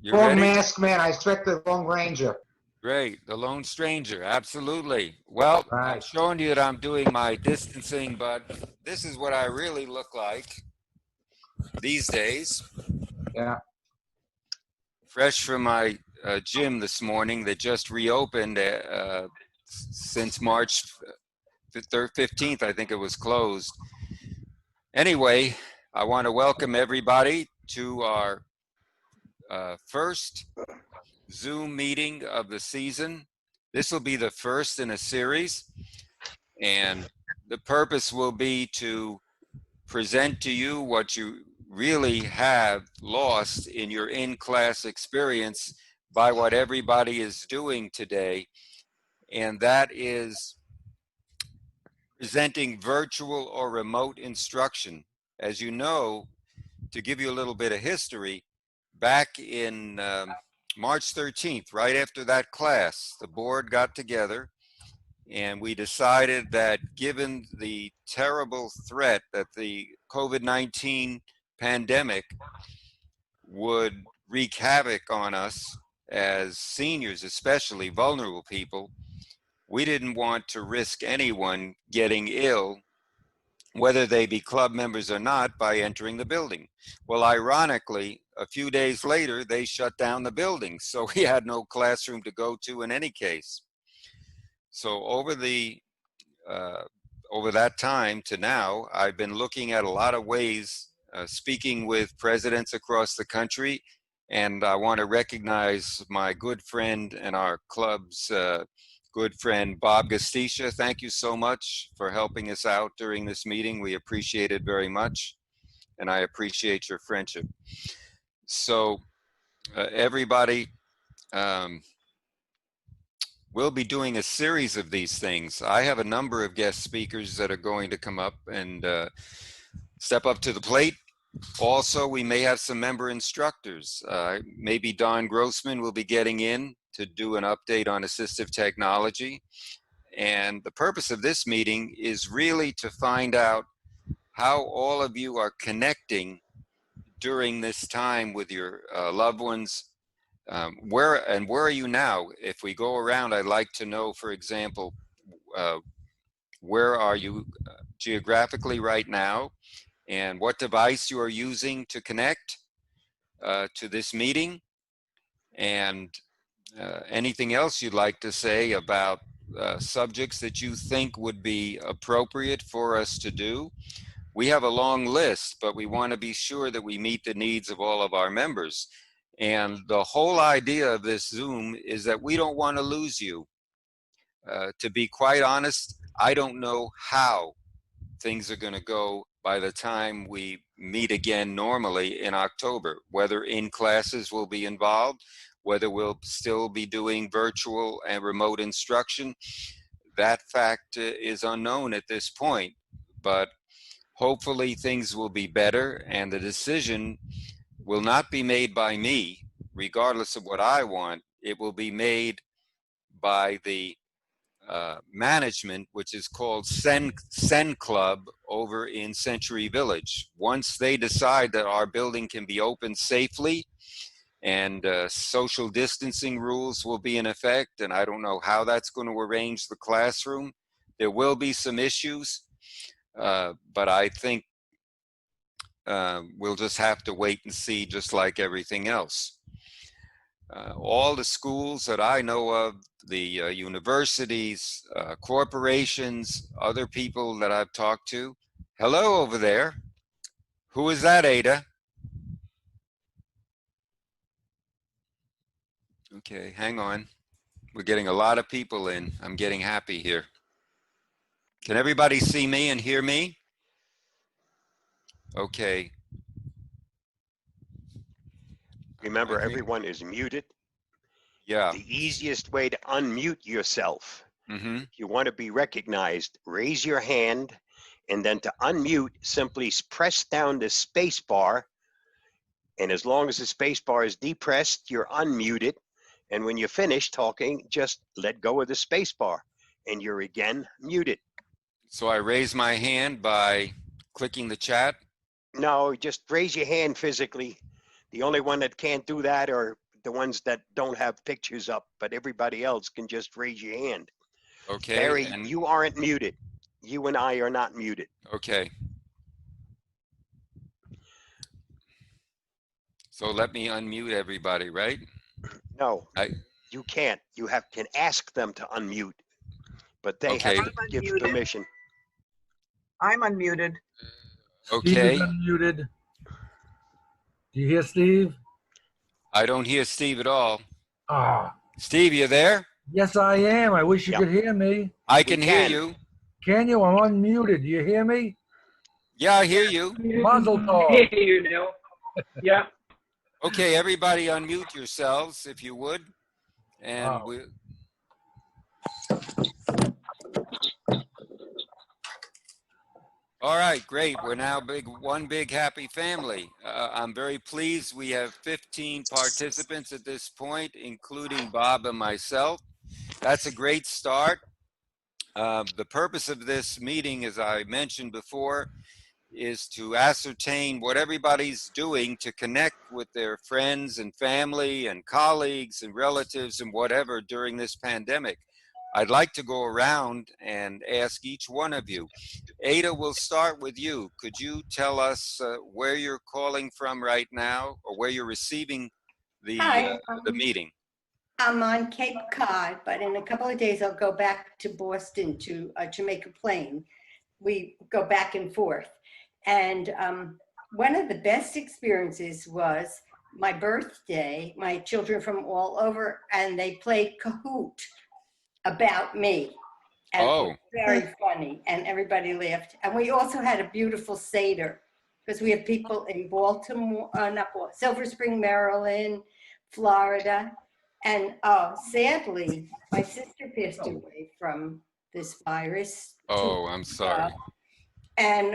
You Lone ready? Mask Man. I expect the Lone Ranger. Great. The Lone Stranger. Absolutely. Well, I'm Right. showing you that I'm doing my distancing, but this is what I really look like these days. Yeah. Fresh from my gym this morning that just reopened since March 15th, I think it was closed. Anyway, I want to welcome everybody to our first Zoom meeting of the season. This will be the first in a series, and the purpose will be to present to you what you really have lost in your in-class experience by what everybody is doing today, and that is presenting virtual or remote instruction. As you know, to give you a little bit of history, back in March 13th, right after that class, the board got together and we decided that given the terrible threat that the COVID-19 pandemic would wreak havoc on us as seniors, especially vulnerable people, we didn't want to risk anyone getting ill, whether they be club members or not, by entering the building. Well, ironically, a few days later, they shut down the building, so we had no classroom to go to in any case. So uh, over that time to now, I've been looking at a lot of ways, speaking with presidents across the country, and I want to recognize my good friend and our club's good friend, Bob Gostischa. Thank you so much for helping us out during this meeting. We appreciate it very much, and I appreciate your friendship. So everybody, um, we'll be doing a series of these things. I have a number of guest speakers that are going to come up and step up to the plate. Also, we may have some member instructors. Maybe Don Grossman will be getting in to do an update on assistive technology. And the purpose of this meeting is really to find out how all of you are connecting during this time with your loved ones. Where are you now? If we go around, I'd like to know, for example, where are you geographically right now, and what device you are using to connect to this meeting, and anything else you'd like to say about subjects that you think would be appropriate for us to do. We have a long list, but we want to be sure that we meet the needs of all of our members. And the whole idea of this Zoom is that we don't want to lose you. To be quite honest, I don't know how things are going to go by the time we meet again normally in October, whether in classes will be involved, whether we'll still be doing virtual and remote instruction. That fact is unknown at this point, but hopefully things will be better, and the decision will not be made by me, regardless of what I want. It will be made by the management, which is called Sen Club over in Century Village. Once they decide that our building can be open safely and social distancing rules will be in effect, and I don't know how that's going to arrange the classroom. There will be some issues, but I think we'll just have to wait and see, just like everything else. All the schools that I know of, the universities, corporations, other people that I've talked to. Hello over there. Who is that, Ada? Okay, hang on. We're getting a lot of people in. I'm getting happy here. Can everybody see me and hear me? Okay. Remember, everyone is muted. Yeah. The easiest way to unmute yourself, Mm-hmm. if you want to be recognized, raise your hand, and then to unmute, simply press down the space bar. And as long as the space bar is depressed, you're unmuted. And when you're finished talking, just let go of the space bar, and you're again muted. So I raise my hand by clicking the chat? No, just raise your hand physically. The only one that can't do that are the ones that don't have pictures up, but everybody else can just raise your hand. Okay. Barry, And you aren't muted. You and I are not muted. okay. So let me unmute everybody, right? No, I you can't. You can ask them to unmute, but they Okay. have to give Unmuted. permission. I'm unmuted. Steve Okay. is unmuted. Do you hear Steve? I don't hear Steve at all. Ah, Steve, you there? yes, I am. I wish you Yeah. could hear me. I We can hear can. you. Can you? I'm unmuted. Do you hear me? Yeah, I hear you. Mazel tov. Hear you now. Yeah. Okay, everybody unmute yourselves if you would. And Wow. we All right, great. We're now one big happy family. I'm very pleased. We have 15 participants at this point, including Bob and myself. That's a great start. The purpose of this meeting, as I mentioned before, is to ascertain what everybody's doing to connect with their friends and family and colleagues and relatives and whatever during this pandemic. I'd like to go around and ask each one of you. Ada, we'll start with you. Could you tell us where you're calling from right now, or where you're receiving Hi, the meeting? I'm on Cape Cod, but in a couple of days I'll go back to Boston to Jamaica Plain. We go back and forth. And one of the best experiences was my birthday, my children from all over, and they played Kahoot about me. And it was very funny, and everybody laughed. And we also had a beautiful Seder, because we have people in Baltimore, Silver Spring, Maryland, Florida. And sadly, my sister passed away from this virus. Oh, I'm sorry. And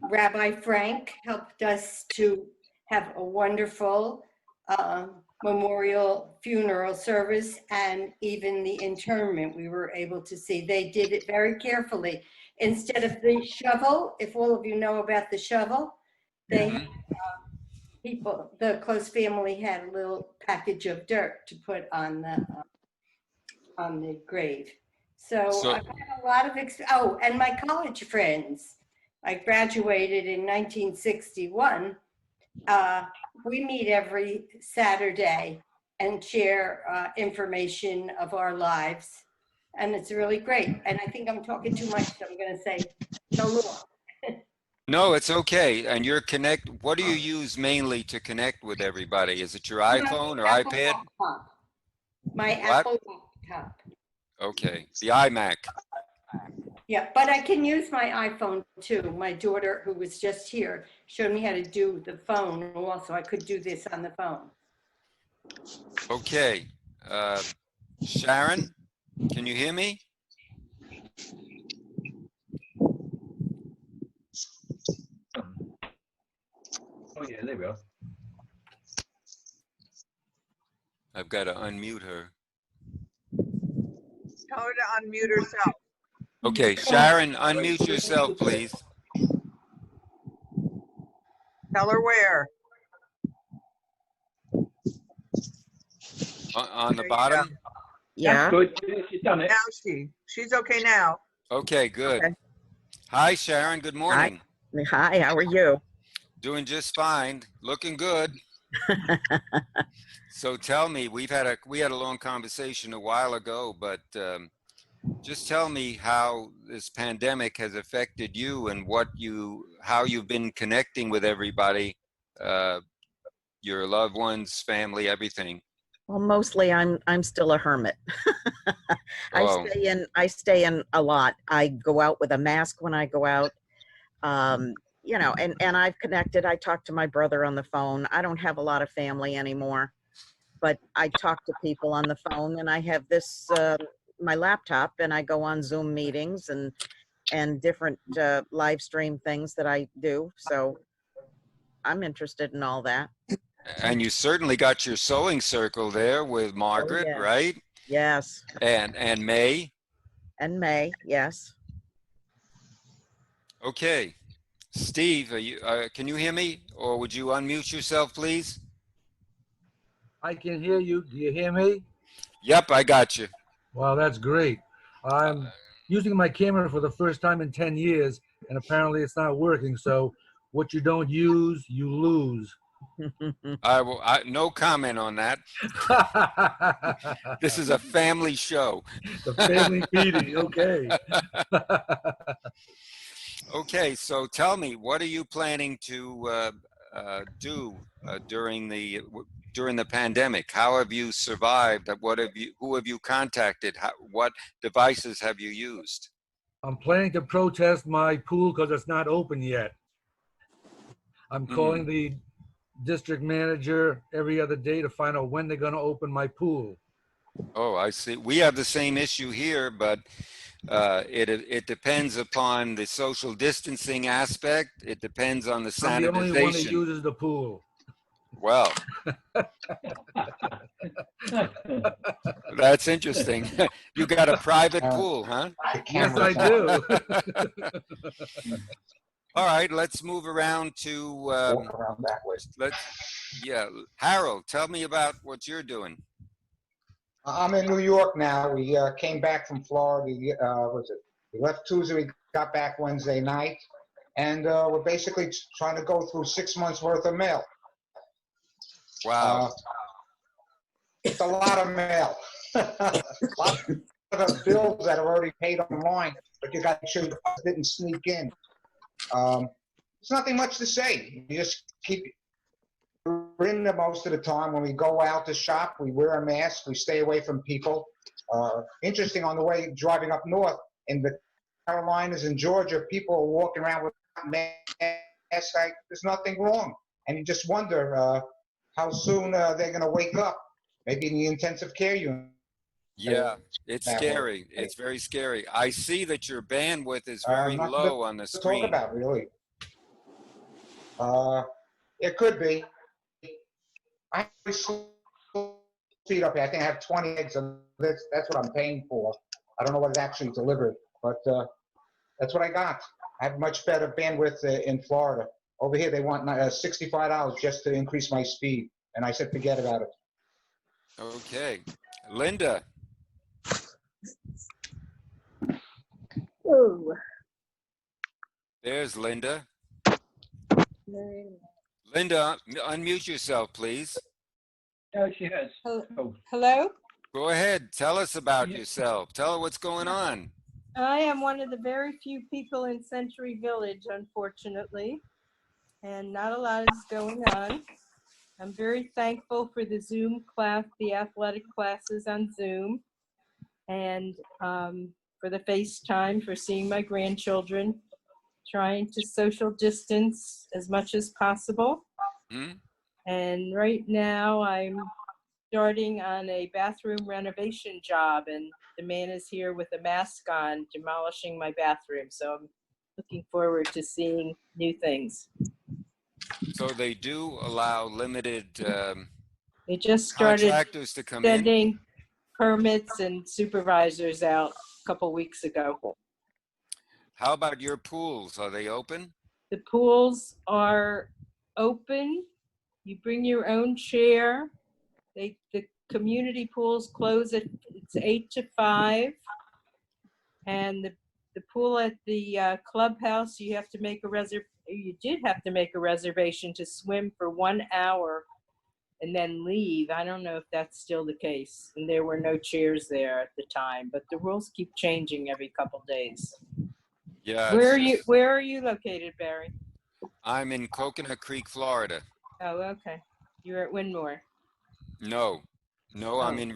Rabbi Frank helped us to have a wonderful memorial funeral service, and even the interment we were able to see. They did it very carefully. Instead of the shovel, if all of you know about the shovel, they people, the close family had a little package of dirt to put on the grave. So I've had a lot of, oh, and my college friends. I graduated in 1961. We meet every Saturday and share information of our lives. And it's really great. And I think I'm talking too much, so I'm going to say no more. No, it's okay. And what do you use mainly to connect with everybody? Is it your iPhone or Apple iPad? laptop. My What? Apple laptop. Okay, the iMac. Yeah, but I can use my iPhone too. My daughter, who was just here, showed me how to do the phone also. I could do this on the phone. Okay. Sharon, can you hear me? Oh, yeah, there we go. I've got to unmute her. Tell her to unmute herself. Okay, Sharon, unmute yourself, please. Tell her where. On the There you bottom? That's good. She's done it. Now she's okay now. Okay, good. Okay. Hi, Sharon. Good morning. Hi, how are you? Doing just fine. Looking good. So tell me, we had a long conversation a while ago, but just tell me how this pandemic has affected you and how you've been connecting with everybody, your loved ones, family, everything. Well, mostly I'm still a hermit. Oh. I stay in a lot. I go out with a mask when I go out. And I've connected. I talk to my brother on the phone. I don't have a lot of family anymore, but I talk to people on the phone, and I have this my laptop, and I go on Zoom meetings and different live stream things that I do. So I'm interested in all that. And you certainly got your sewing circle there with Margaret, yes. right? Yes. And May. And May, yes. Okay. Steve, can you hear me? Or would you unmute yourself, please? I can hear you. Do you hear me? Yep, I got you. Wow, that's great. I'm using my camera for the first time in 10 years, and apparently it's not working. So what you don't use, you lose. No comment on that. This is a family show. The family feeding, okay. Okay, so tell me, what are you planning to do during the pandemic? How have you survived? Who have you contacted? What devices have you used? I'm planning to protest my pool because it's not open yet. I'm calling the district manager every other day to find out when they're going to open my pool. Oh, I see. We have the same issue here, but it depends upon the social distancing aspect. It depends on the I'm the only one that sanitization. uses the pool. Well, that's interesting. You got a private pool, huh? The Yes, I camera's on. do. All right, let's move around to Walk around that way. Harold, tell me about what you're doing. I'm in New York now. We came back from Florida. We left Tuesday. We got back Wednesday night, and we're basically trying to go through 6 months worth of mail. Wow. It's a lot of mail. A lot of bills that are already paid online, but you got to make sure it didn't sneak in. There's nothing much to say. You just keep in there most of the time. When we go out to shop, we wear a mask. We stay away from people. Interesting, on the way driving up north in the Carolinas and Georgia, people are walking around with masks like there's nothing wrong. And you just wonder how soon they're going to wake up. Maybe in the intensive care unit. Yeah, it's scary. It's very scary. I see that your bandwidth is very low on the screen. Talk about really. It could be. I feed up here. I think I have 20 eggs, and that's what I'm paying for. I don't know what is actually delivered, but that's what I got. I have much better bandwidth in Florida. Over here, they want $65 just to increase my speed, and I said forget about it. Okay, Linda. Ooh. There's Linda. Linda, unmute yourself, please. No, she has. Oh, Hello? Go ahead. Tell us about yourself. Tell her what's going on. I am one of the very few people in Century Village, unfortunately, and not a lot is going on. I'm very thankful for the Zoom class, the athletic classes on Zoom, and for the FaceTime, for seeing my grandchildren, trying to social distance as much as possible. And right now I'm starting on a bathroom renovation job, and the man is here with a mask on demolishing my bathroom. So I'm looking forward to seeing new things. So they do allow limited They just started contractors to come in? sending permits and supervisors out a couple weeks ago. How about your pools? Are they open? The pools are open. You bring your own chair. The community pools close at 8 to 5. And the pool at the clubhouse, you have to make you did have to make a reservation to swim for 1 hour and then leave. I don't know if that's still the case. And there were no chairs there at the time, but the rules keep changing every couple days. Yeah. Where are you located, Barry? I'm in Coconut Creek, Florida. Oh, okay. You're at Windmore. No, I'm in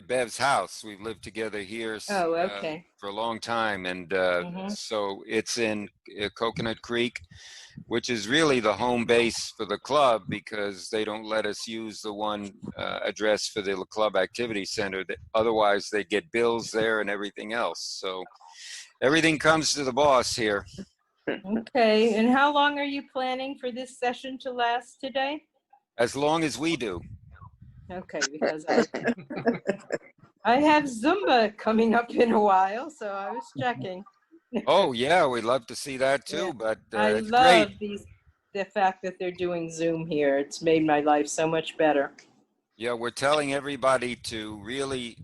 Bev's house. We've lived together here for a long time, and so it's in Coconut Creek, which is really the home base for the club because they don't let us use the one address for the club activity center. Otherwise, they get bills there and everything else. So everything comes to the boss here. Okay, and how long are you planning for this session to last today? As long as we do. Okay, because I have Zumba coming up in a while, so I was checking. Oh yeah, we'd love to see that too. Yeah. But I it's love great. the fact that they're doing Zoom here. It's made my life so much better. Yeah, we're telling everybody to really,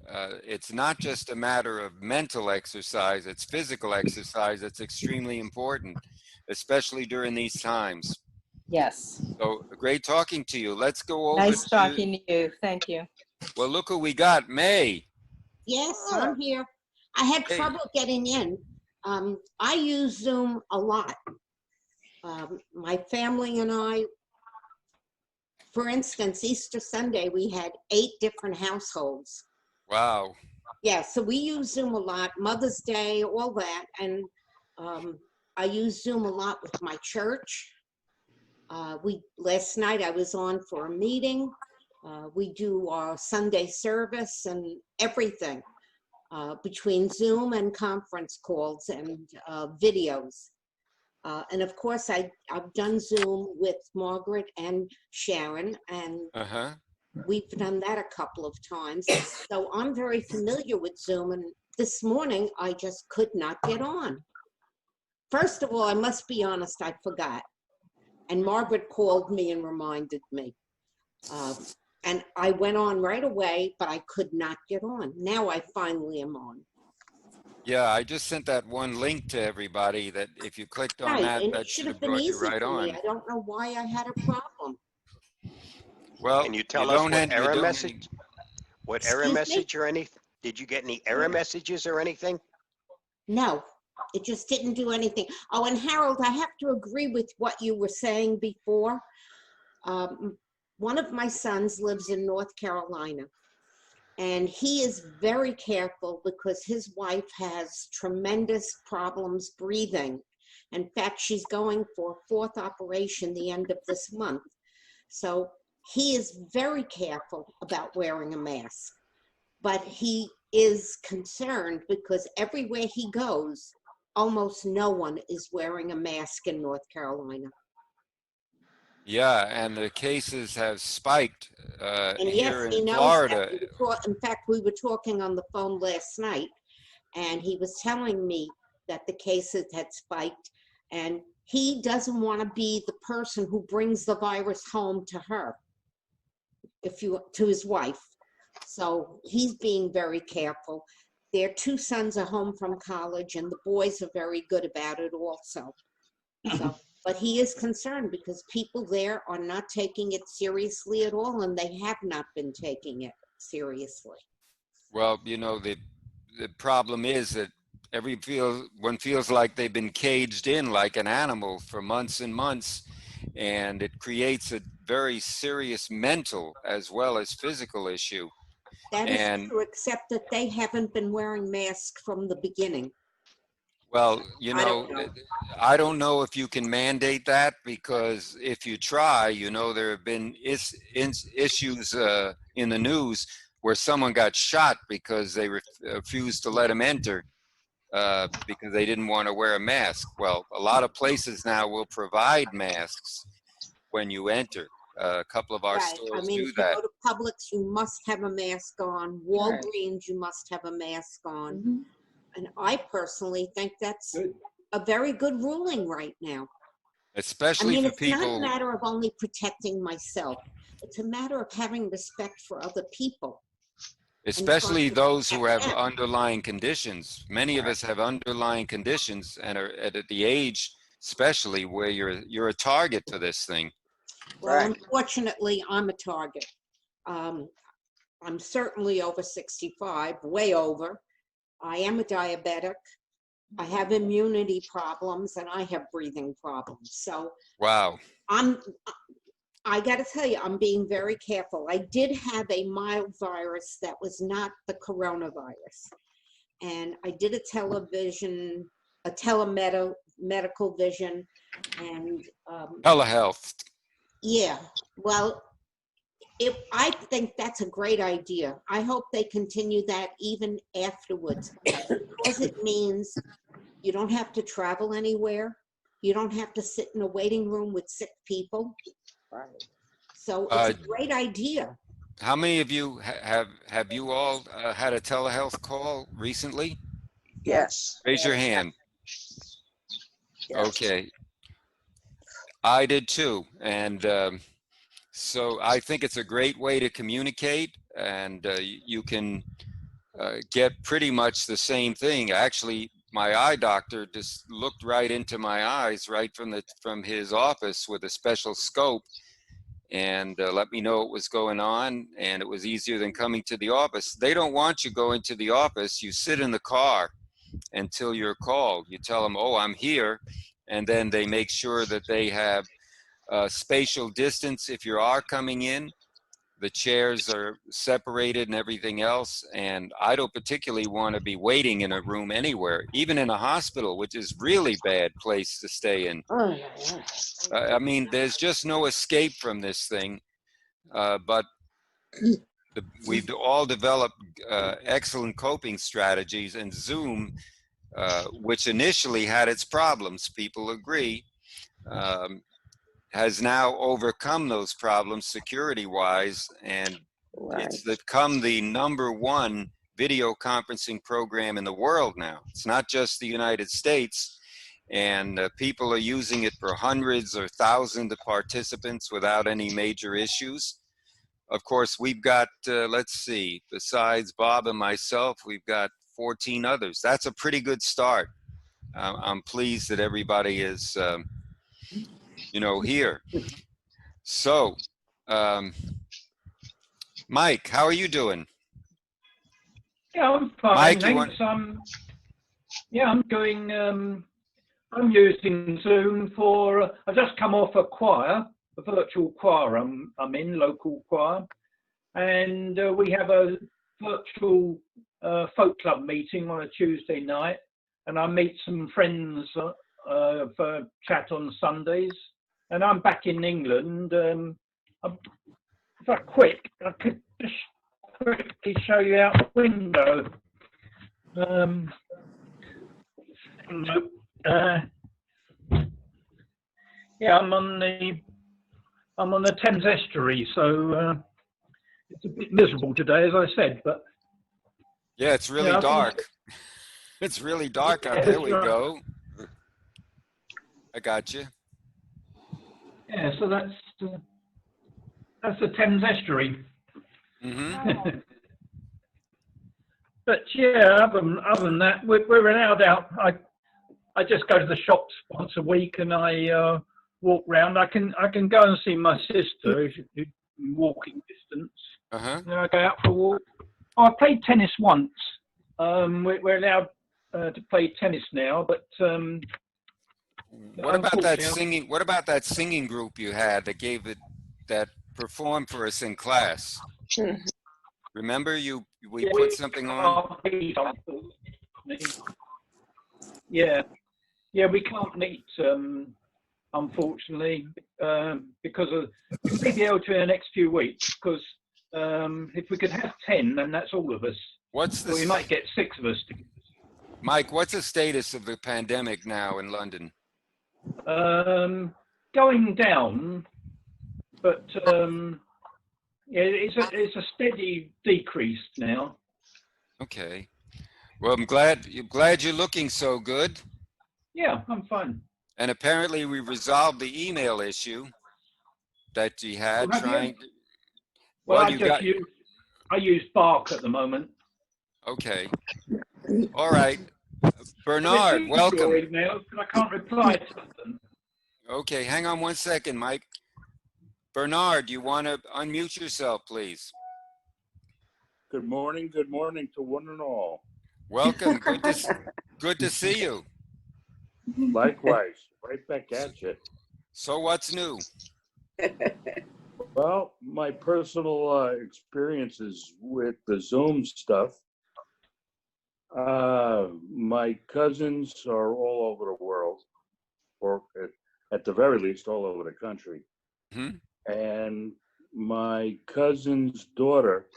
it's not just a matter of mental exercise, it's physical exercise that's extremely important, especially during these times. Yes. So great talking to you. Let's go over Nice to, talking to you. Thank you. well, look who we got, May. Yes, I'm here. I had Hey. trouble getting in. I use Zoom a lot. My family and I, for instance, Easter Sunday, we had 8 different households. Wow. Yeah, so we use Zoom a lot, Mother's Day, all that. And I use Zoom a lot with my church. Last night I was on for a meeting. We do our Sunday service and everything between Zoom and conference calls and videos. And of course, I've done Zoom with Margaret and Sharon, and we've done that a couple of times. So I'm very familiar with Zoom, and this morning I just could not get on. First of all, I must be honest, I forgot. And Margaret called me and reminded me. And I went on right away, but I could not get on. Now I finally am on. Yeah, I just sent that one link to everybody that if you clicked on Right, that, and that it should should have have been brought you easy right for me. on. I don't know why I had a problem. Well, Can you tell us what error message? What error Excuse me? message or anything? Did you get any error messages or anything? No, it just didn't do anything. Oh, and Harold, I have to agree with what you were saying before. One of my sons lives in North Carolina, and he is very careful because his wife has tremendous problems breathing. In fact, she's going for a 4th operation the end of this month. So he is very careful about wearing a mask, but he is concerned because everywhere he goes, almost no one is wearing a mask in North Carolina. Yeah, and the cases have spiked And here yes, he in knows Florida. that. In fact, we were talking on the phone last night, and he was telling me that the cases had spiked, and he doesn't want to be the person who brings the virus home to her, to his wife. So he's being very careful. Their 2 sons are home from college, and the boys are very good about it also. So, but he is concerned because people there are not taking it seriously at all, and they have not been taking it seriously. Well, you know, the problem is that one feels like they've been caged in like an animal for months and months, and it creates a very serious mental as well as physical issue. That is true, except that they haven't been wearing masks from the beginning. Well, you know, I don't know if you can mandate that, because if you try, you know, there have been issues in the news where someone got shot because they refused to let him enter because they didn't want to wear a mask. Well, a lot of places now will provide masks when you enter. A couple of our Right. stores I mean, do if you that. go to Publix, you must have a mask on. Walgreens, you must have a mask on. And I personally think that's a very good ruling right now. I Especially mean, for it's not a people, matter of only protecting myself. It's a matter of having respect for other people. especially to those who have protect them. underlying conditions. Many of us have underlying conditions and are at the age, especially where you're a target to this thing. Well, unfortunately, I'm a target. I'm certainly over 65, way over. I am a diabetic. I have immunity problems, and I have breathing problems. So Wow. I got to tell you, I'm being very careful. I did have a mild virus that was not the coronavirus. And I did a telemedical vision, and Telehealth. yeah, well, I think that's a great idea. I hope they continue that even afterwards, because it means you don't have to travel anywhere. You don't have to sit in a waiting room with sick people. Right. So it's a great idea. How many of you have you all had a telehealth call recently? Yes. Raise your hand. Yes. Okay. I did too. And so I think it's a great way to communicate, and you can get pretty much the same thing. Actually, my eye doctor just looked right into my eyes right from his office with a special scope, and let me know what was going on, and it was easier than coming to the office. They don't want you going to the office. You sit in the car until you're called. You tell them, oh, I'm here, and then they make sure that they have spatial distance if you are coming in. The chairs are separated and everything else, and I don't particularly want to be waiting in a room anywhere, even in a hospital, which is really bad place to stay in. I mean, there's just no escape from this thing, but we've all developed excellent coping strategies, and Zoom, which initially had its problems, people agree, has now overcome those problems security-wise, and it's become the #1 video conferencing program in the world now. It's not just the United States, and people are using it for hundreds or thousands of participants without any major issues. Of course, we've got, let's see, besides Bob and myself, we've got 14 others. That's a pretty good start. I'm pleased that everybody is, here. So, Mike, how are you doing? Yeah, I'm fine. Mike, Thanks. Yeah, I'm doing. I'm using Zoom for. I've just come off a choir, a virtual choir. I'm in local choir, and we have a virtual folk club meeting on a Tuesday night, and I meet some friends for chat on Sundays. And I'm back in England. If I could just quickly show you out the window. Yeah, I'm on the Thames estuary, so it's a bit miserable today, as I said. But yeah, it's really dark. It's really dark out there. There we go. I got you. Yeah, so that's the Thames estuary. Mm-hmm. But yeah, other than that, we're allowed out. I just go to the shops once a week, and I walk round. I can go and see my sister, who's walking distance. And I go out for a walk. Oh, I played tennis once. We're allowed to play tennis now, but what about that singing? What about that singing group you had that performed for us in class? Remember, we put something on. Yeah, we can't meet, unfortunately, because we'll be able to in the next few weeks. Because if we could have 10, then that's all of us. Well, we might get 6 of us. Mike, what's the status of the pandemic now in London? Going down, but it's a steady decrease now. Okay. Well, I'm glad you're looking so good. Yeah, I'm fine. And apparently we resolved the email issue that you had trying. Well, I use Bark at the moment. Okay. All right. Bernard, welcome. Your emails, but I can't reply to them. Okay, hang on one second, Mike. Bernard, you want to unmute yourself, please? Good morning to one and all. Welcome. Good to see you. Likewise, right back at you. So what's new? Well, my personal experiences with the Zoom stuff. My cousins are all over the world, or at the very least, all over the country. Mm-hmm. And my cousin's daughter,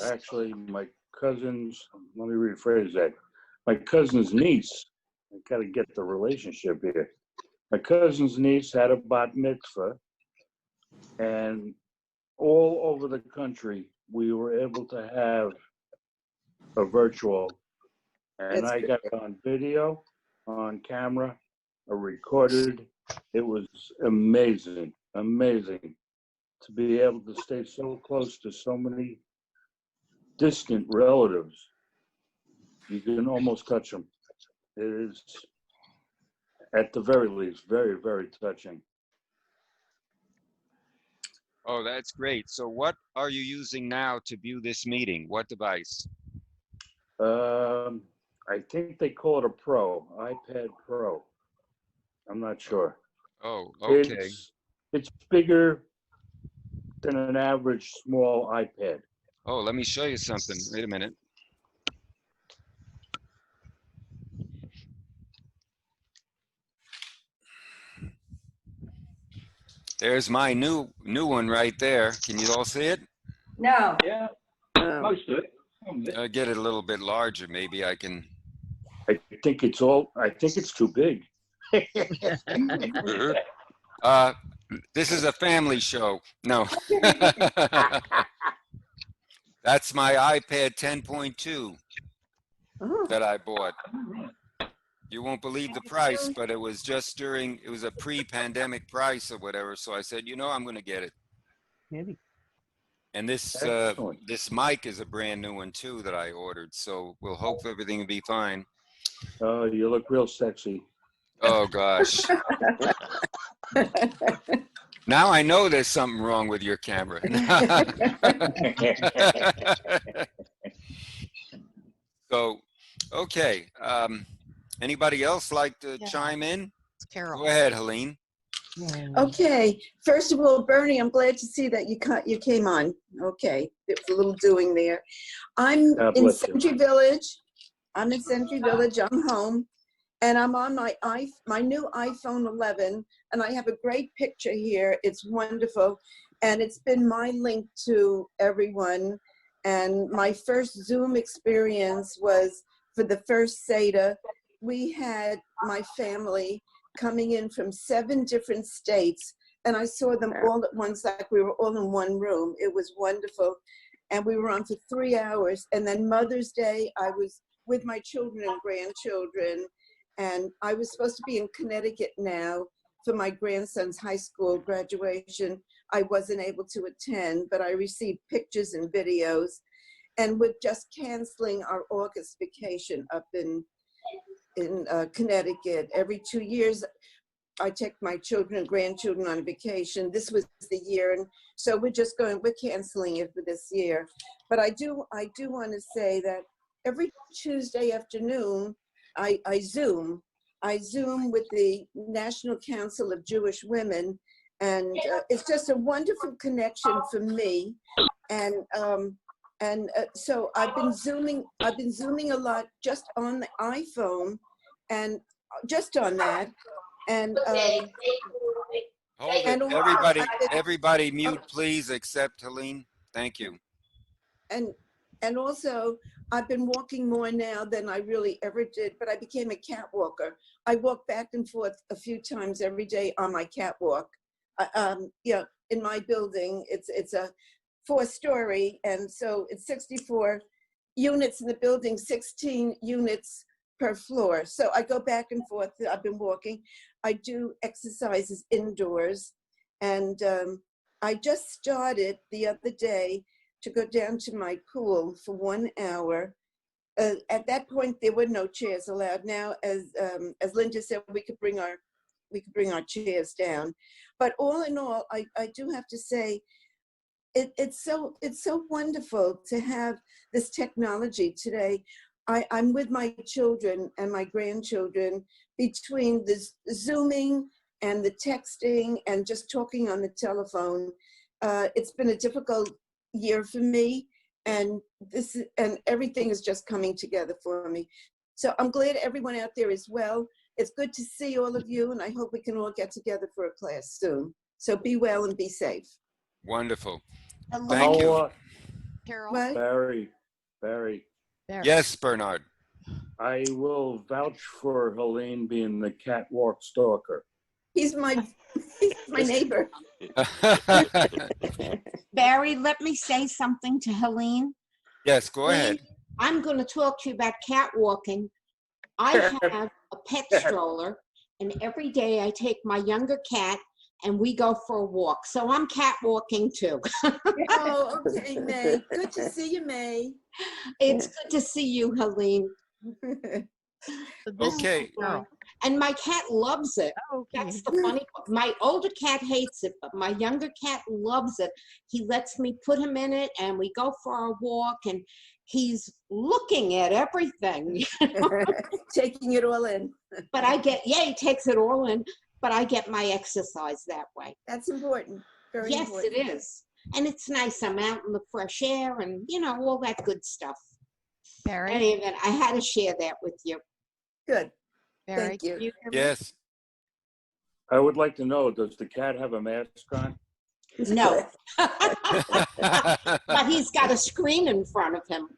actually, my cousin's, let me rephrase that. My cousin's niece, I gotta get the relationship here. My cousin's niece had a bat mitzvah, and all over the country, we were able to have a virtual, and I got on video, on camera, a recorded It was amazing, amazing to be able to stay so close to so many distant relatives. You can almost touch them. It is, at the very least, very, very touching. Oh, that's great. So what are you using now to view this meeting? What device? I think they call it a Pro, iPad Pro. I'm not sure. Oh, okay. It's bigger than an average small iPad. Oh, let me show you something. Wait a minute. There's my new one right there. Can you all see it? No. Yeah, Oh. most of it. Some of it. I'll get it a little bit larger. Maybe I can. I think it's too big. This is a family show. No. That's my iPad 10.2 Oh. that I bought. You won't believe the price, but it was just it was a pre-pandemic price or whatever. So I said, I'm going to get it. Maybe. And this Excellent. this mic is a brand new one too that I ordered. So we'll hope everything will be fine. Oh, you look real sexy. Oh gosh. Now I know there's something wrong with your camera. So, okay. Anybody else like to chime in? Go ahead, Helene. Okay, first of all, Bernie, I'm glad to see that you came on. Okay, there was a little doing there. I'm God in bless you. Century Village. I'm in Century Village. I'm home, and I'm on my new iPhone 11, and I have a great picture here. It's wonderful, and it's been my link to everyone. And my first Zoom experience was for the first Seder. We had my family coming in from 7 different states, and I saw them all at once, like we were all in one room. It was wonderful, and we were on for 3 hours. And then Mother's Day, I was with my children and grandchildren, and I was supposed to be in Connecticut now for my grandson's high school graduation. I wasn't able to attend, but I received pictures and videos, and with just canceling our August vacation up in Connecticut. Every 2 years, I take my children and grandchildren on vacation. This was the year, and so we're canceling it for this year. But I do want to say that every Tuesday afternoon, I Zoom with the National Council of Jewish Women, and it's just a wonderful connection for me. And so I've been zooming a lot just on the iPhone, and just on that. And Hold and it. Everybody mute, please, except Helene. Thank you. and also I've been walking more now than I really ever did, but I became a cat walker. I walk back and forth a few times every day on my catwalk. In my building, it's a 4-story, and so it's 64 units in the building, 16 units per floor. So I go back and forth. I've been walking. I do exercises indoors, and I just started the other day to go down to my pool for 1 hour. At that point, there were no chairs allowed. Now, as Linda said, we could bring our chairs down. But all in all, I do have to say, it's so wonderful to have this technology today. I'm with my children and my grandchildren, between the Zooming and the texting and just talking on the telephone. It's been a difficult year for me, and everything is just coming together for me. So I'm glad everyone out there is well. It's good to see all of you, and I hope we can all get together for a class soon. So be well and be safe. Wonderful. Hello. Thank you. Carol? What? Barry, Yes, Bernard. I will vouch for Helene being the catwalk stalker. He's my neighbor. Barry, let me say something to Helene. Yes, go ahead. I'm going to talk to you about cat walking. I have a pet stroller, And every day I take my younger cat and we go for a walk. So I'm cat walking too. Oh, okay, May. Good to see you, May. It's good to see you, Helene. So this is Okay. Carol. And my cat loves it. Oh, can That's you- the funny part. My older cat hates it, but my younger cat loves it. He lets me put him in it and we go for a walk and he's looking at everything. Taking it all in. But I get, yeah, he takes it all in, but I get my exercise that way. That's important. Very Yes, important. it is. And it's nice. I'm out in the fresh air and, you know, all that good stuff. Barry, Anyway, I had to share that with you. Good. Barry, Thank you. can you hear me? Yes. I would like to know, does the cat have a mask on? No. But he's got a screen in front of him.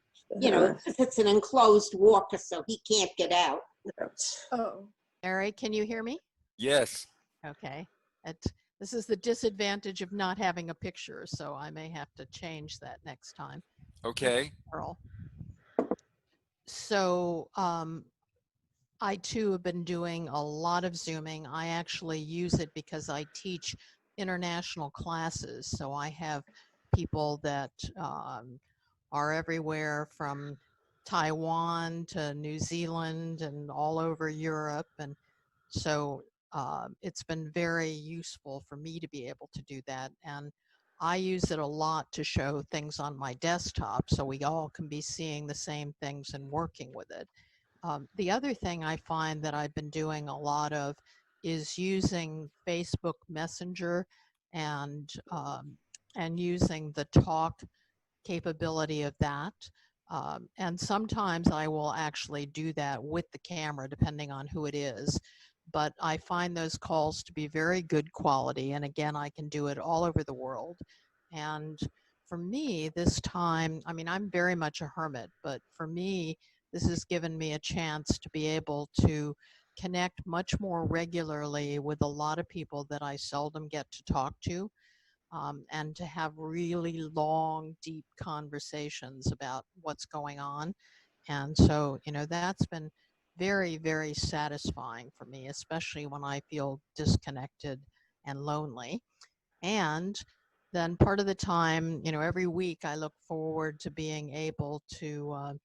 You know, it's an enclosed walker, so he can't get out. Oh, Barry, can you hear me? Yes. Okay. This is the disadvantage of not having a picture, so I may have to change that next time. Okay. Carol. So I too have been doing a lot of Zooming. I actually use it because I teach international classes. So I have people that are everywhere from Taiwan to New Zealand and all over Europe. And so it's been very useful for me to be able to do that. And I use it a lot to show things on my desktop so we all can be seeing the same things and working with it. The other thing I find that I've been doing a lot of is using Facebook Messenger and using the talk capability of that. And sometimes I will actually do that with the camera, depending on who it is. But I find those calls to be very good quality. And again, I can do it all over the world. And for me, this time, I mean, I'm very much a hermit, but for me, this has given me a chance to be able to connect much more regularly with a lot of people that I seldom get to talk to, and to have really long, deep conversations about what's going on. And so, you know, that's been very, very satisfying for me, especially when I feel disconnected and lonely. And then part of the time, you know, every week I look forward to being able to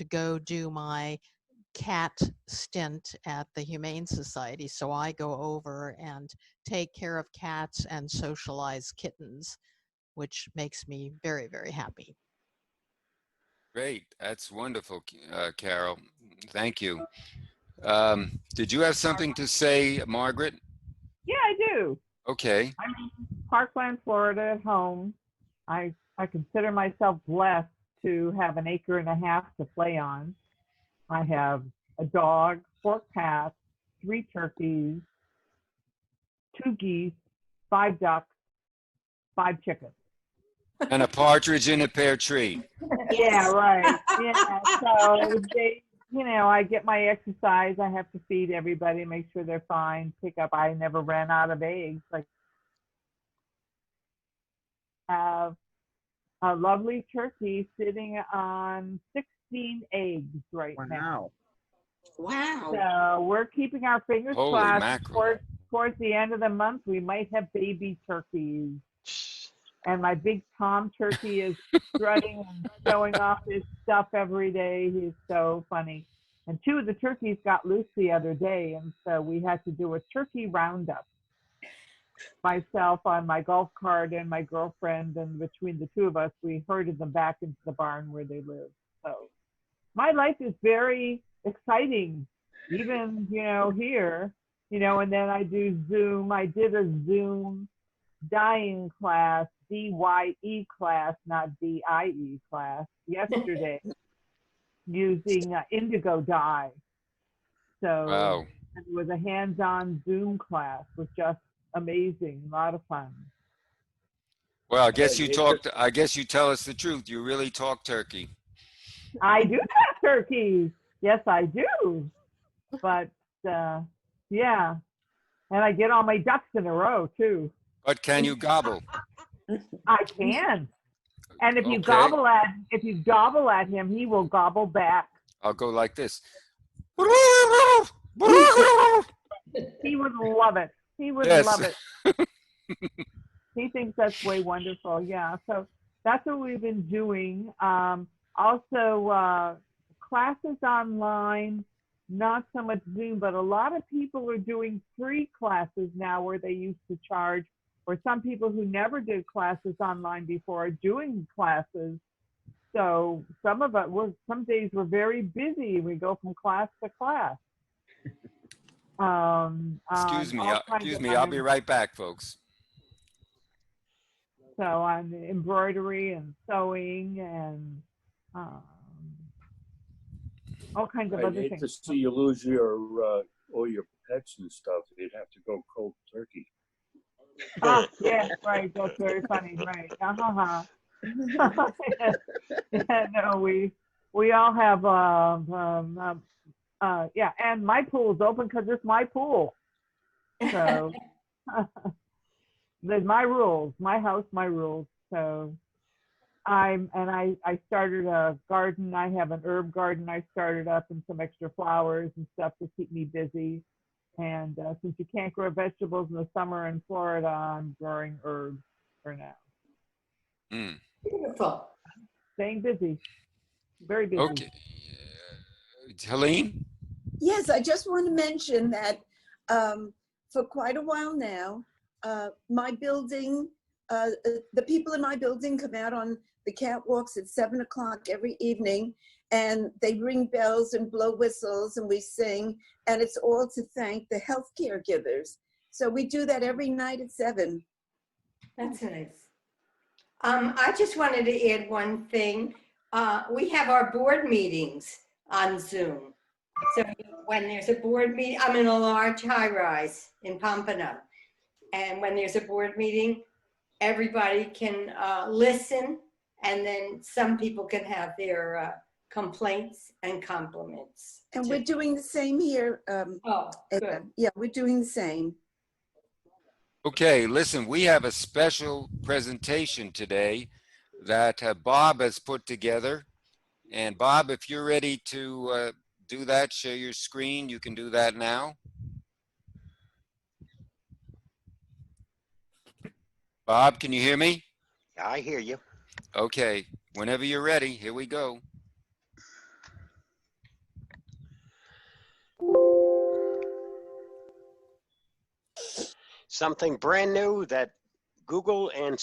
go do my cat stint at the Humane Society. So I go over and take care of cats and socialize kittens, which makes me very, very happy. Great. That's wonderful, Carol. Thank you. Did you have something to say, Margaret? Yeah, I do. Okay. I'm in Parkland, Florida at home. I consider myself blessed to have an acre and a half to play on. I have a dog, 4 cats, 3 turkeys, 2 geese, 5 ducks, 5 chickens. And a partridge in a pear tree. Yeah, right. Yeah, so they, you know, I get my exercise. I have to feed everybody, make sure they're fine, pick up. I never ran out of eggs. Like, have a lovely turkey sitting on 16 eggs right now. Wow. So we're keeping our fingers Holy crossed. mackerel. Towards the end of the month, we might have baby turkeys. And my big Tom turkey is strutting and showing off his stuff every day. He's so funny. And 2 of the turkeys got loose the other day, and so we had to do a turkey roundup. Myself on my golf cart and my girlfriend, and between the 2 of us, we herded them back into the barn where they live. So my life is very exciting, even, you know, here, you know, and then I do Zoom. I did a Zoom dyeing class, DYE class, not DIE class, yesterday using indigo dye. So Wow. it was a hands-on Zoom class. It was just amazing, a lot of fun. Well, I guess you talked. I guess you tell us the truth. You really talk turkey. I do have turkeys. Yes, I do. But yeah, and I get all my ducks in a row too. But can you gobble? I can. And if you Okay. gobble at him, he will gobble back. I'll go like this. He would love it. He would Yes. love it. He thinks that's way wonderful. Yeah. So that's what we've been doing. Also, classes online, not so much Zoom, but a lot of people are doing free classes now where they used to charge, or some people who never did classes online before are doing classes. So some days we're very busy. We go from class to class. Excuse me. All kinds Excuse of me. I'll be right back, folks. So on embroidery and sewing and all kinds of I'd other hate things. to see you lose your all your pets and stuff. You'd have to go cold turkey. Oh, yeah, right. That's very funny. Right. Yeah, no, we all have yeah, and my pool's open because it's my pool. So there's my rules, my house, my rules. So I started a garden. I have an herb garden I started up and some extra flowers and stuff to keep me busy. And since you can't grow vegetables in the summer in Florida, I'm growing herbs for now. Beautiful. Staying busy, very busy. Okay. Helene? Yes, I just want to mention that for quite a while now, my building, the people in my building come out on the catwalks at 7 o'clock every evening, and they ring bells and blow whistles and we sing, and it's all to thank the health caregivers. So we do that every night at 7. That's nice. I just wanted to add one thing. We have our board meetings on Zoom. So when there's a board meeting, I'm in a large high-rise in Pompano. And when there's a board meeting, everybody can listen, and then some people can have their complaints and compliments. And we're doing the same here. Oh, good. Yeah, we're doing the same. Okay, listen, we have a special presentation today that Bob has put together. And Bob, if you're ready to do that, share your screen, you can do that now. Bob, can you hear me? I hear you. Okay, whenever you're ready, here we go. Something brand new that Google and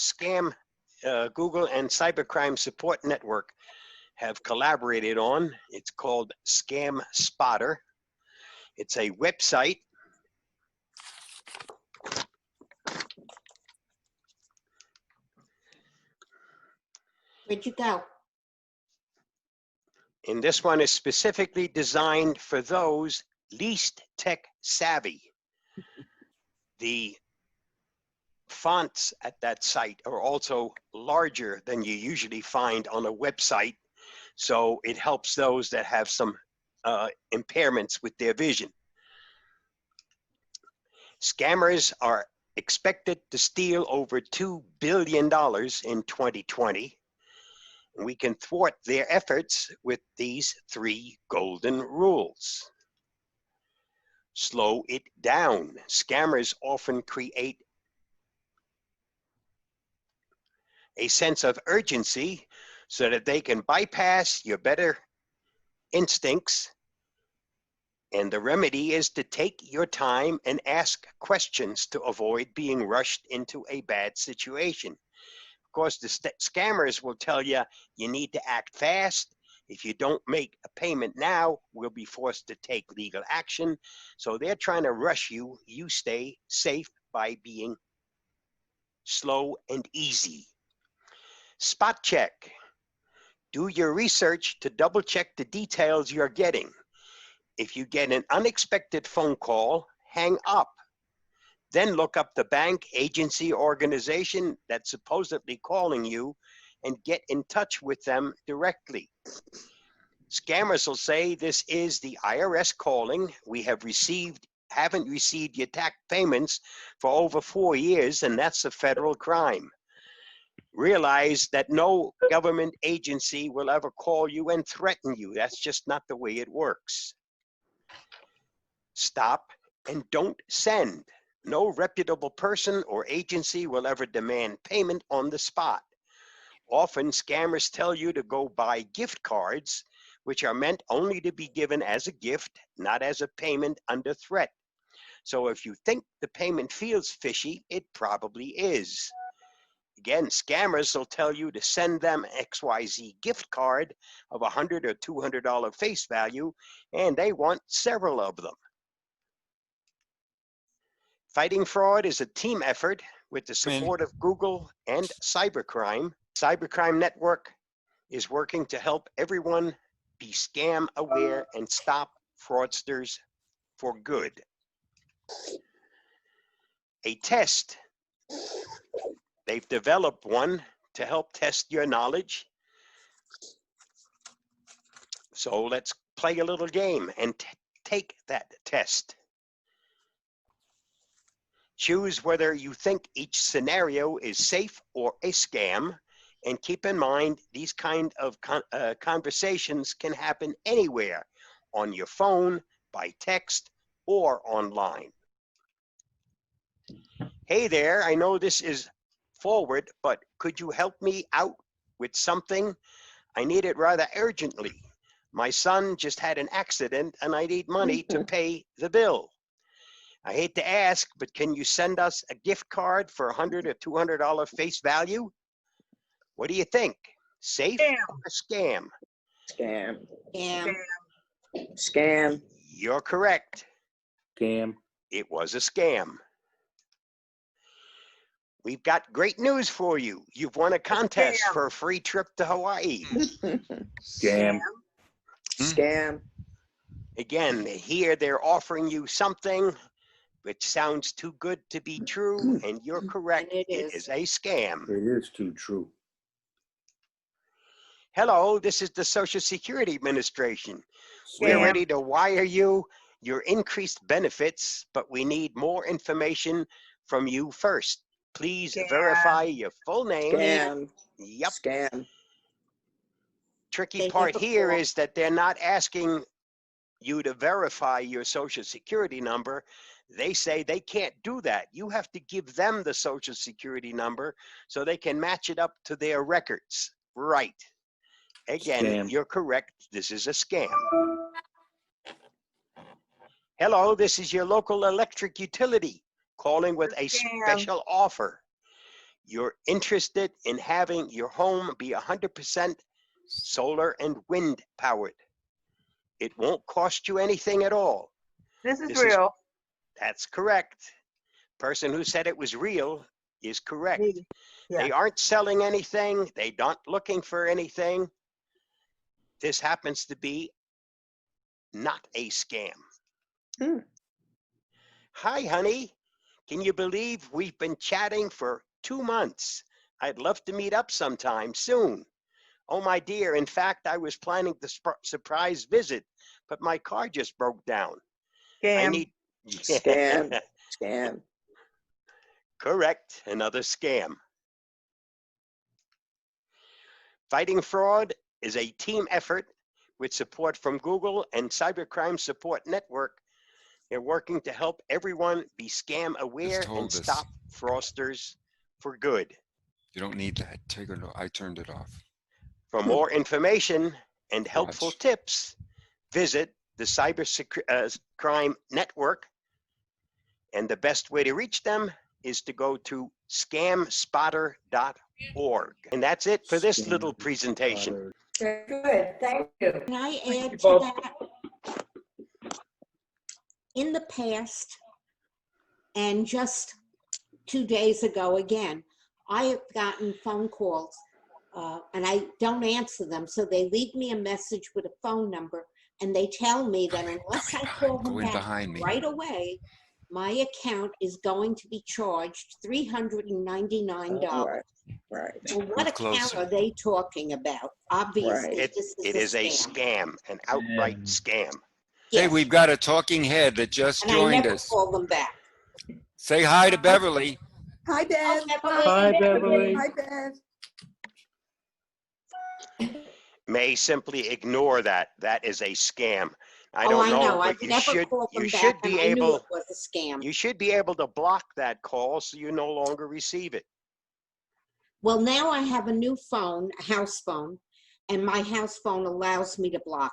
Cybercrime Support Network have collaborated on. It's called Scam Spotter. It's a website. Where'd you go? And this one is specifically designed for those least tech savvy. The fonts at that site are also larger than you usually find on a website, so it helps those that have some impairments with their vision. Scammers are expected to steal over $2 billion in 2020. We can thwart their efforts with these 3 golden rules. Slow it down. Scammers often create a sense of urgency so that they can bypass your better instincts. And the remedy is to take your time and ask questions to avoid being rushed into a bad situation. Of course, the scammers will tell you you need to act fast. If you don't make a payment now, we'll be forced to take legal action. So they're trying to rush you. You stay safe by being slow and easy. Spot check. Do your research to double check the details you're getting. If you get an unexpected phone call, hang up. Then look up the bank, agency, organization that's supposedly calling you and get in touch with them directly. Scammers will say, this is the IRS calling. We haven't received your tax payments for over 4 years, and that's a federal crime. Realize that no government agency will ever call you and threaten you. That's just not the way it works. Stop and don't send. No reputable person or agency will ever demand payment on the spot. Often, scammers tell you to go buy gift cards, which are meant only to be given as a gift, not as a payment under threat. So if you think the payment feels fishy, it probably is. Again, scammers will tell you to send them XYZ gift card of $100 or $200 face value, and they want several of them. Fighting fraud is a team effort with the support of Google and cybercrime. Cybercrime Network is working to help everyone be scam aware and stop fraudsters for good. A test. They've developed one to help test your knowledge. So let's play a little game and take that test. Choose whether you think each scenario is safe or a scam, and keep in mind these kind of conversations can happen anywhere, on your phone, by text, or online. Hey there, I know this is forward, but could you help me out with something? I need it rather urgently. My son just had an accident and I need money to pay the bill. I hate to ask, but can you send us a gift card for $100 or $200 face value? What do you think? Safe or a scam? Scam. Scam. Scam. You're correct. Scam. It was a scam. We've got great news for you. You've won a contest for a free trip to Hawaii. Scam. Scam. Again, here they're offering you something which sounds too good to be true, and you're correct. And it is a scam. It is too true. Hello, this is the Social Security Administration. Scam. We're ready to wire you your increased benefits, but we need more information from you first. Please verify your full name. Scam. Yep. Scam. Tricky They part never here call. is that they're not asking you to verify your Social Security number. They say they can't do that. You have to give them the Social Security number so they can match it up to their records. Right. Again, Scam. you're correct. This is a scam. Hello, this is your local electric utility calling with a special offer. You're interested in having your home be 100% solar and wind powered. It won't cost you anything at all. This is real. That's correct. Person who said it was real is correct. Yeah. They aren't selling anything. They aren't looking for anything. This happens to be not a scam. Hi, honey. Can you believe we've been chatting for 2 months? I'd love to meet up sometime soon. Oh, my dear. In fact, I was planning the surprise visit, but my car just broke down. I need. Scam. Scam. Correct. Another scam. Fighting fraud is a team effort with support from Google and Cybercrime Support Network. They're working to help everyone be scam aware and told us. stop fraudsters for good. You don't need that. Take it. I turned it off. For more information and helpful tips, visit the Cybercrime Network. And the best way to reach them is to go to scamspotter.org. And that's it for this little presentation. Very good. Thank you. Can I add you, to Bob. that? In the past, and just 2 days ago again, I have gotten phone calls and I don't answer them. So they leave me a message with a phone number and they tell me that unless I call them Go in back behind me. right away, my account is going to be charged $399. Right. Well, what Move account closer. are they talking about? Obviously, Right. this It is a scam, an outright scam. Hey, Yes. we've got a talking head that just And I joined never us. call them back. Say hi to Beverly. Hi, Bev. Hi, Beverly. Hi, Bev. May, simply ignore that. That is a scam. I Oh, don't I know, know. I've but you never should called them you back, should and be I knew able it was a scam. you should be able to block that call so you no longer receive it. Well, now I have a new phone, a house phone, and my house phone allows me to block.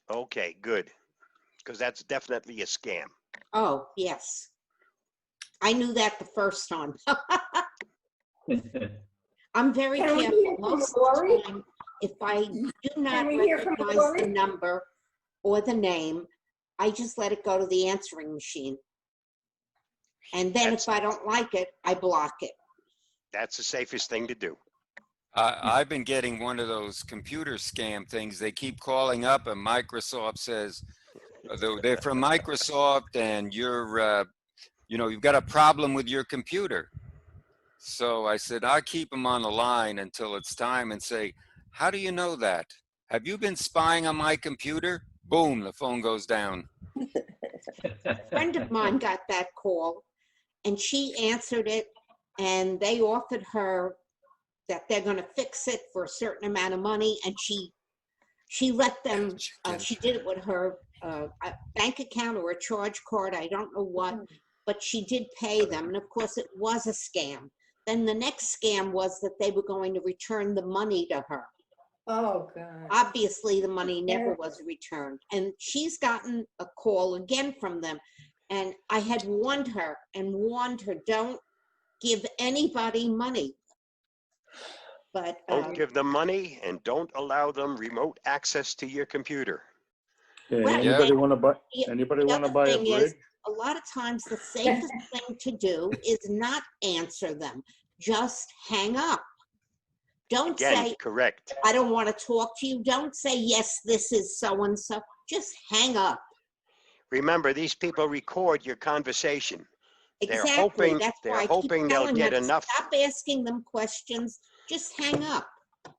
Okay, good. Because that's definitely a scam. Oh, yes. I knew that the first time. I'm very Can we careful. hear from Most of Lori? the time, if I do not Can we hear from recognize Lori? the number or the name, I just let it go to the answering machine. And then if I don't like it, I block it. That's the safest thing to do. I've been getting one of those computer scam things. They keep calling up and Microsoft says, they're from Microsoft and you're, you've got a problem with your computer. So I said, I'll keep them on the line until it's time and say, how do you know that? Have you been spying on my computer? Boom, the phone goes down. A friend of mine got that call and she answered it, and they offered her that they're going to fix it for a certain amount of money, and she let them, she did it with her bank account or a charge card, I don't know what, but she did pay them, and of course it was a scam. Then the next scam was that they were going to return the money to her. Oh, God. Obviously, the money never was returned. And she's gotten a call again from them. And I had warned her, don't give anybody money. But Don't give them money and don't allow them remote access to your computer. Yeah, Right. anybody want to buy? the Anybody the want to other buy a thing is, bridge? a lot of times the safest thing to do is not answer them. Just hang up. Don't Again, say, correct. I don't want to talk to you. Don't say, yes, this is so-and-so. Just hang up. Remember, these people record your conversation. Exactly. That's They're why I keep hoping they'll telling get them, enough. stop asking them questions. Just hang up.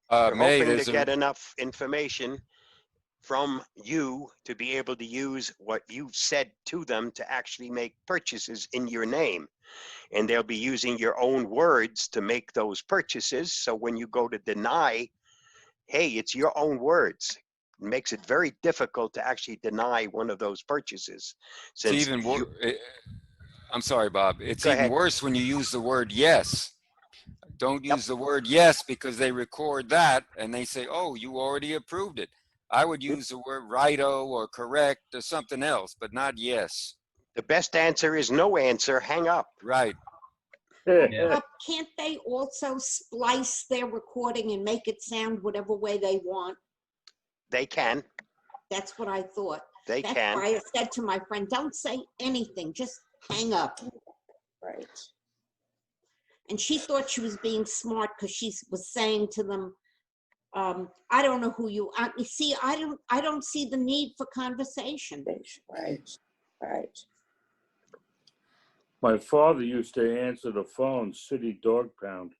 They're May, hoping to there's get enough information from you to be able to use what you've said to them to actually make purchases in your name. And they'll be using your own words to make those purchases. So when you go to deny, hey, it's your own words. It makes it very difficult to actually deny one of those purchases. It's Since even worse. I'm sorry, Bob. It's Go even ahead. worse when you use the word yes. Don't use the word yes because they record that and they say, oh, you already approved it. I would use the word righto or correct or something else, but not yes. The best answer is no answer, hang up. Right. Can't they also splice their recording and make it sound whatever way they want? They can. That's what I thought. They That's can. why I said to my friend, don't say anything, just hang up. Right. And she thought she was being smart because she was saying to them, I don't know who you are. You see, I don't see the need for conversation. Right. Right. My father used to answer the phone, city dog pound.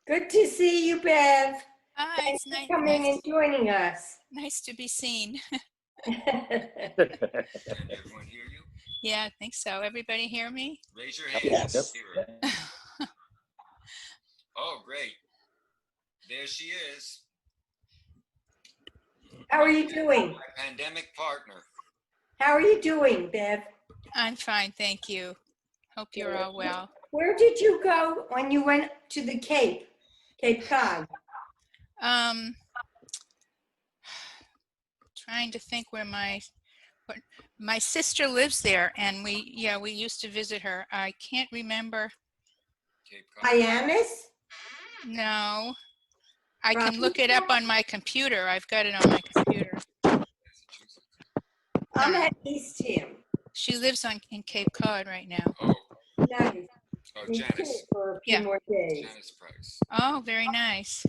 Good to see you, Bev. Hi, Thanks it's for nice, coming and joining us. nice to be seen. Everyone hear you? Yeah, I think so. Everybody hear me? Raise your hand. Yes. Oh, great. There she is. How are you doing? My pandemic partner. How are you doing, Bev? I'm fine, thank you. Hope you're all well. Where did you go when you went to the Cape Cod? Trying to think where my sister lives there, and we used to visit her. I can't remember. Hyannis? No, I can look it up on my computer. I've got it on my computer. I'm at Eastham. She lives in Cape Cod right now. Nice. Oh, Me too, Janice. for a few more days. Janice Price. Oh, very nice.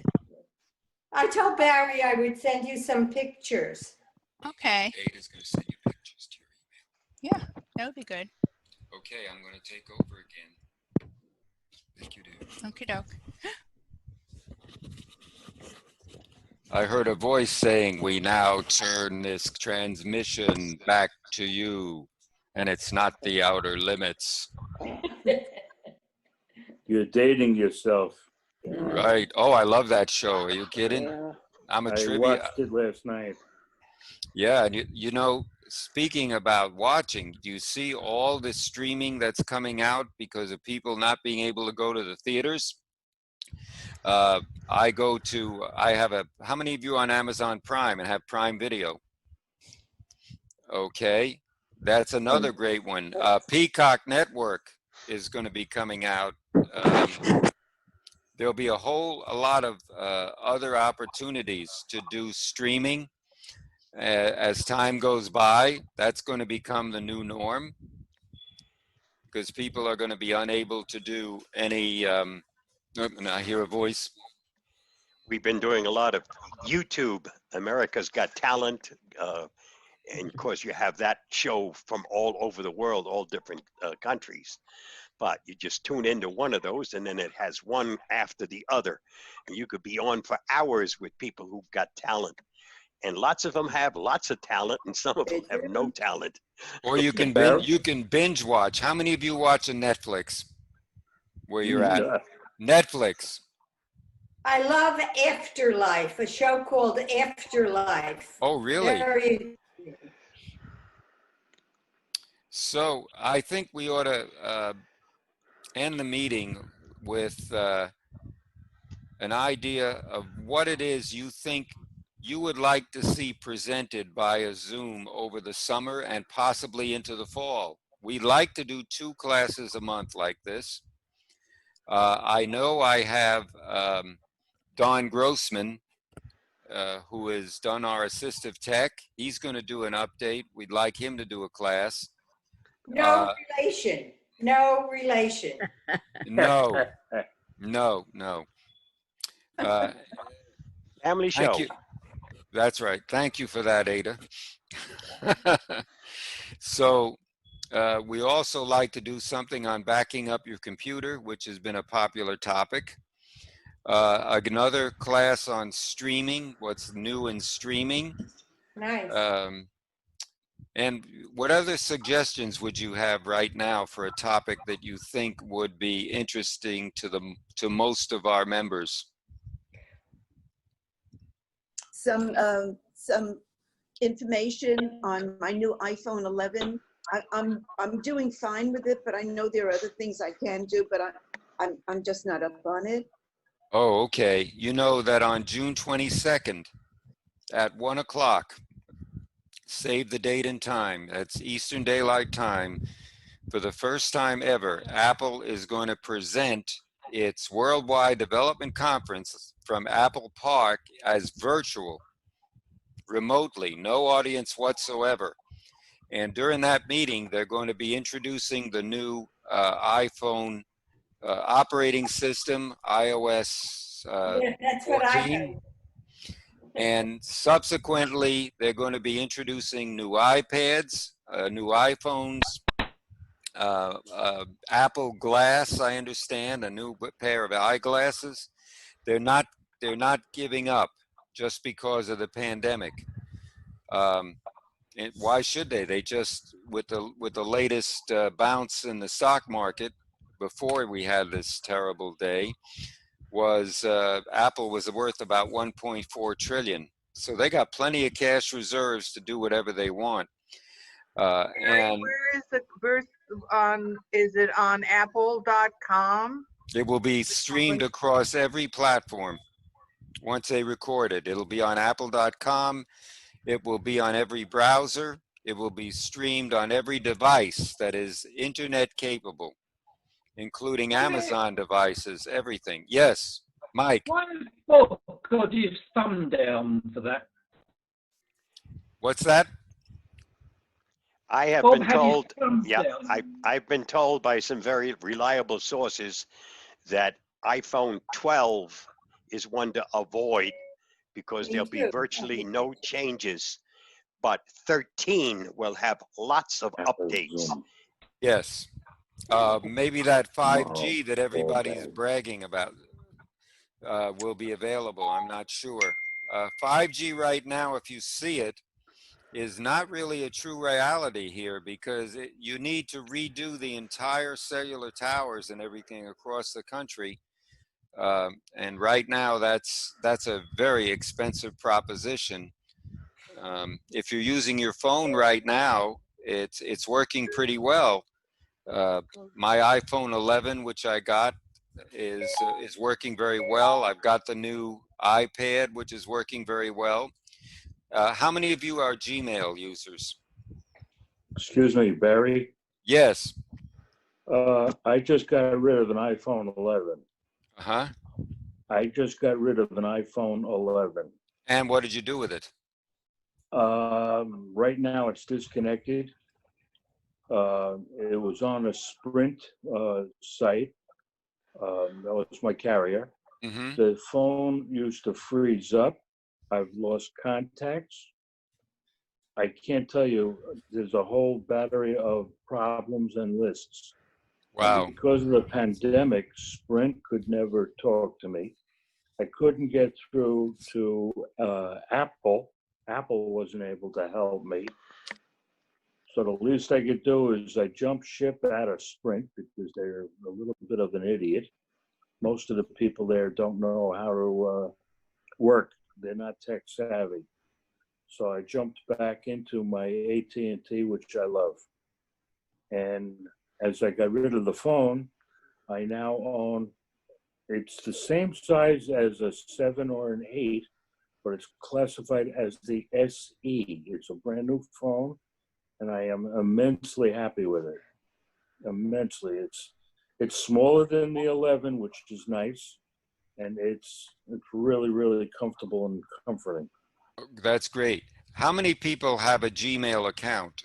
I told Barry I would send you some pictures. Okay. Ada's going to send you pictures to your Yeah, that would be good. Okay, I'm going to take over again. Thank you, dude. Okie doke. I heard a voice saying, we now turn this transmission back to you, and it's not the outer limits. You're dating yourself. Right. Oh, I love that show. Are you kidding? Yeah. I'm a I trivia. watched it last night. Yeah, and you know, speaking about watching, do you see all this streaming that's coming out because of people not being able to go to the theaters? Uh, I have how many of you on Amazon Prime and have Prime Video? Okay, that's another great one. Peacock Network is going to be coming out. There'll be a lot of other opportunities to do streaming as time goes by. That's going to become the new norm because people are going to be unable to do any. And I hear a voice. We've been doing a lot of YouTube, America's Got Talent. And of course, you have that show from all over the world, all different countries. But you just tune into one of those, and then it has one after the other. And you could be on for hours with people who've got talent. And lots of them have lots of talent, and some of them have no talent. Or you can binge watch. How many of you watch on Netflix? Where you're at? Netflix. I love Afterlife, a show called Afterlife. Oh, really? Very. So I think we ought to end the meeting with an idea of what it is you think you would like to see presented by a Zoom over the summer and possibly into the fall. We like to do 2 classes a month like this. I know I have Don Grossman, who has done our assistive tech. He's going to do an update. We'd like him to do a class. No relation. No relation. No. Family show. Thank you. That's right. Thank you for that, Ada. So we also like to do something on backing up your computer, which has been a popular topic. Another class on streaming, what's new in streaming. Nice. And what other suggestions would you have right now for a topic that you think would be interesting to most of our members? Some information on my new iPhone 11. I'm doing fine with it, but I know there are other things I can do, but I'm just not up on it. Oh, okay. You know that on June 22nd at 1 o'clock, save the date and time, that's Eastern Daylight Time, for the first time ever, Apple is going to present its Worldwide Development Conference from Apple Park as virtual, remotely, no audience whatsoever. And during that meeting, they're going to be introducing the new iPhone operating system, iOS Yeah, that's what I 14. heard. And subsequently, they're going to be introducing new iPads, new iPhones, Apple Glass, I understand, a new pair of eyeglasses. They're not giving up just because of the pandemic. And why should they? They just, with the latest bounce in the stock market before we had this terrible day, was Apple was worth about 1.4 trillion. So they got plenty of cash reserves to do whatever they want. And Is it on apple.com? it will be streamed across every platform once they record it. It'll be on apple.com. It will be on every browser. It will be streamed on every device that is internet capable, including Amazon devices, everything. Yes, Mike. One book got his thumb down for that. What's that? I have Bob been had his told, thumb yeah, down. I've been told by some very reliable sources that iPhone 12 is one to avoid because Me there'll be too. virtually no changes, but 13 will have lots of updates. Yes. Maybe that 5G that everybody's bragging about will be available. I'm not sure. 5G right now, if you see it, is not really a true reality here because you need to redo the entire cellular towers and everything across the country And right now, that's a very expensive proposition. If you're using your phone right now, it's working pretty well. My iPhone 11, which I got, is working very well. I've got the new iPad, which is working very well. How many of you are Gmail users? Excuse me, Barry. Yes. I just got rid of an iPhone 11. Uh-huh. I just got rid of an iPhone 11. And what did you do with it? Right now it's disconnected. It was on a Sprint site. That was my carrier. Mm-hmm. The phone used to freeze up. I've lost contacts. I can't tell you, there's a whole battery of problems and lists. Wow. And because of the pandemic, Sprint could never talk to me. I couldn't get through to Apple. Apple wasn't able to help me. So the least I could do is I jump ship out of Sprint because they're a little bit of an idiot. Most of the people there don't know how to work. They're not tech savvy. So I jumped back into my AT&T, which I love. And as I got rid of the phone, I now own, it's the same size as a 7 or an 8, but it's classified as the SE. It's a brand new phone, and I am immensely happy with it. Immensely. It's smaller than the 11, which is nice, and it's really, really comfortable and comforting. That's great. How many people have a Gmail account?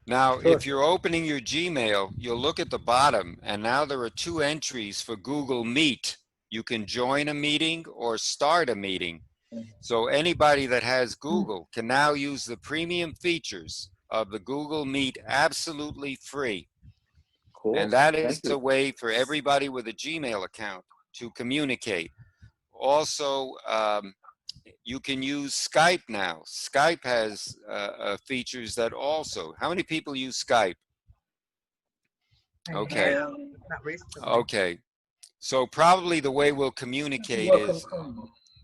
Now, Sure. if you're opening your Gmail, you'll look at the bottom, and now there are 2 entries for Google Meet. You can join a meeting or start a meeting. So anybody that has Google can now use the premium features of the Google Meet absolutely free. Cool. And that is Thank you. a way for everybody with a Gmail account to communicate. Also, you can use Skype now. Skype has features that also. How many people use Skype? Okay. Not recently. Okay. So probably the way we'll communicate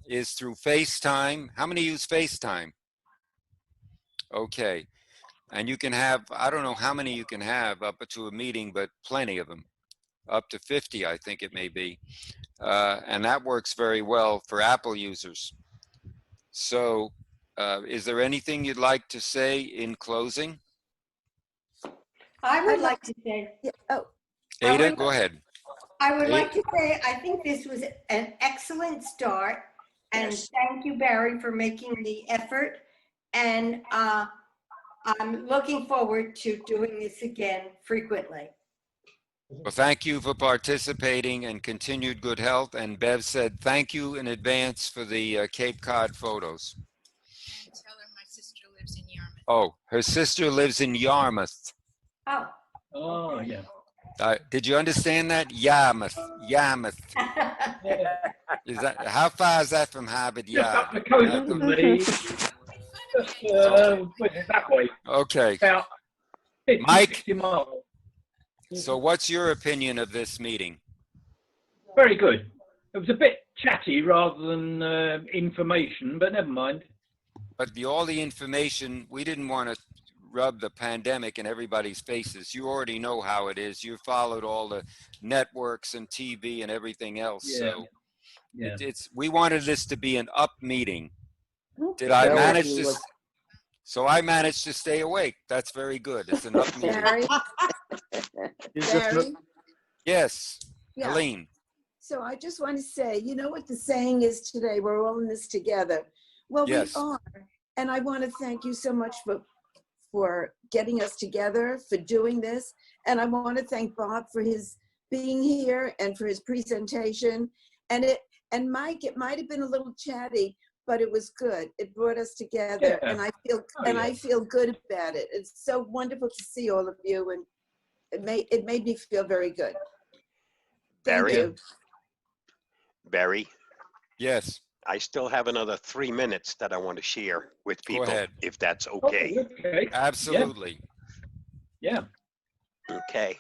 is through FaceTime. How many use FaceTime? Okay. And you can have, I don't know how many you can have up to a meeting, but plenty of them. Up to 50, I think it may be. And that works very well for Apple users. So is there anything you'd like to say in closing? I would like to say, Ada, go ahead. I would Ada? like to say, I think this was an excellent start. And thank you, Barry, for making the effort. And I'm looking forward to doing this again frequently. Well, thank you for participating and continued good health. And Bev said thank you in advance for the Cape Cod photos. And tell her my sister lives in Yarmouth. Oh, her sister lives in Yarmouth. Oh. Oh, yeah. Did you understand that? Yarmouth. Yarmouth. Is that, how far is that from Harvard Just Yard? up the coast from me. Just that way. Okay. About 50, Mike? 60 miles. So what's your opinion of this meeting? Very good. It was a bit chatty rather than information, but never mind. But all the information, we didn't want to rub the pandemic in everybody's faces. You already know how it is. You followed all the networks and TV and everything else. Yeah. So Yeah. we wanted this to be an up meeting. Did That I was manage to? like- So I managed to stay awake. That's very good. It's an up meeting. Barry? Barry? Yes, Yeah. Helene. So I just want to say, you know what the saying is today? We're all in this together. Well, Yes. we are. And I want to thank you so much for getting us together, for doing this. And I want to thank Bob for his being here and for his presentation. And Mike, it might have been a little chatty, but it was good. It brought us together, Yeah. and I feel I feel good about it. It's so wonderful to see all of you, and it made me feel very good. Thank Barry? you. Barry, Yes. I still have another 3 minutes that I want to share with Go people, ahead. if that's okay. Okay. Absolutely. Yeah. Okay.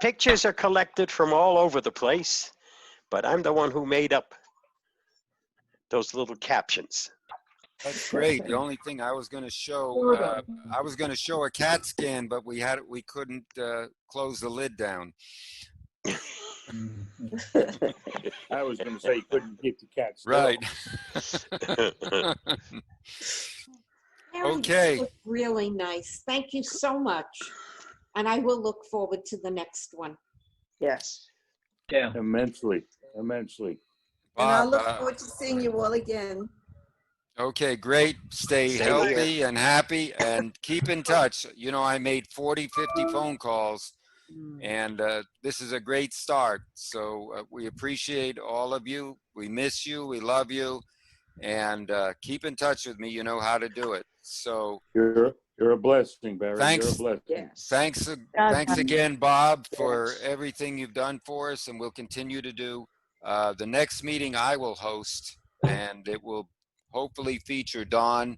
pictures are collected from all over the place, but I'm the one who made up those little captions. That's great. The only thing I was going to show, a CAT scan, but we couldn't close the lid down. I was going to say you couldn't keep the cat still. Right. Mary, Okay. this was really nice. Thank you so much. And I will look forward to the next one. Yes. Yeah. Immensely, immensely. And I look Bob, forward to seeing you all again. okay, great. Stay Same healthy and happy and keep in touch. You know, I made 40, 50 phone calls, and this is a great start. So we appreciate all of you. We miss you. We love you. And keep in touch with me. You know how to do it. So You're a blessing, Barry. thanks. You're a blessing. Yes. Thanks again, Bob, for Yes. everything you've done for us and will continue to do. The next meeting I will host, and it will hopefully feature Dawn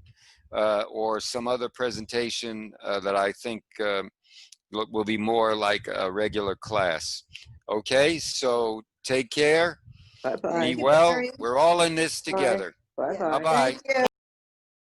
or some other presentation that I think will be more like a regular class. Okay, so take care. Bye-bye. Be Thank you, well. Mary. We're all in this Bye. together. Bye-bye. Bye-bye. Thank you.